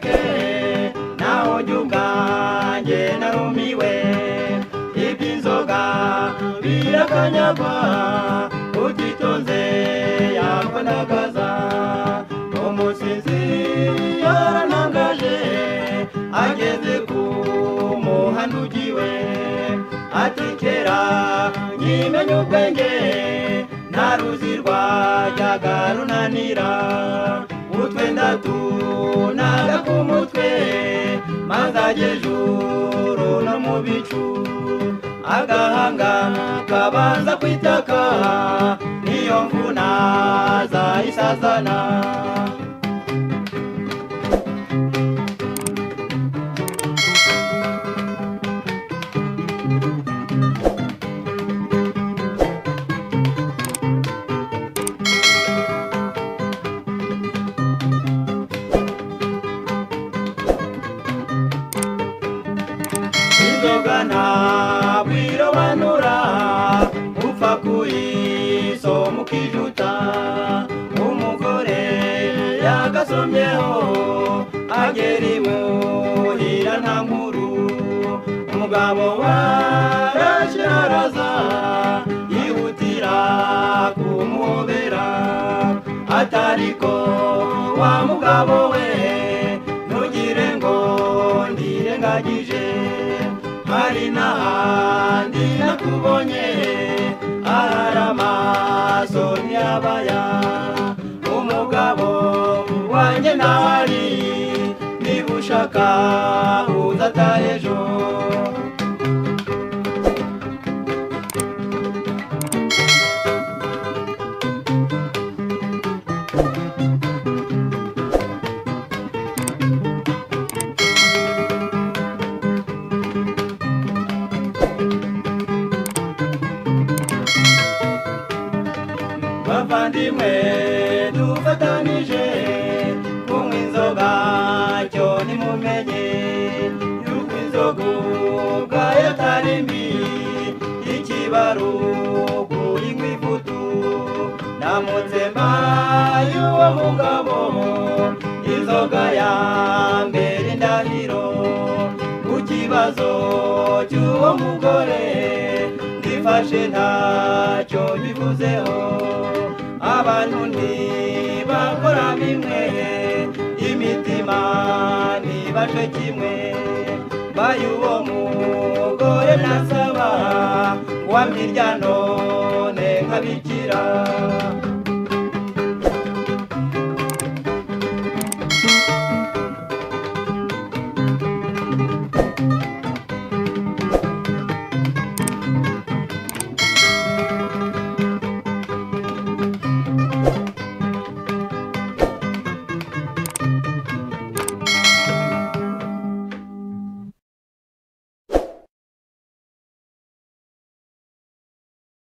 undeke naho jye ubwanjye narumiwe iby'inzoga birakanyagwa utitonze yakwandagaza umusinzi yarantangaje ageze ku muhanda ugiwe ati kera nkimenya ubwenge nta ruzi rwajyaga runanira utwenda tunaga ku mutwe maze agejuru no mu bicu agahanga kabanza kwitaka niyo mvuna zayisazana inzoga ntabwo irobanura upfa kuyisoma ukijuta umugore yagasomyeho agera imuhira nta nkuru umugabo warasharaza yihutira kumuhobera atariko wa mugabo we ntugire ngo ndirengagije hari n'ahandi nakubonye ahari amaso ntiyabaya umugabo wanjye ntahari niba ushaka uzataha ejo bavandimwe dufatanije kunywa inzoga cyo nimumenye yuko inzoga ubwayo atari mbi ikibarugu inywa ivutu namutse mbaye uwo mugabo inzoga ya mbere indahiro ku kibazo cy'uwo mugore ndifashe ntacyo bivuzeho abantu ntibakora bimwe imitima ntibaje kimwe mbaye uwo mugore nasaba wa mirya none nkabikira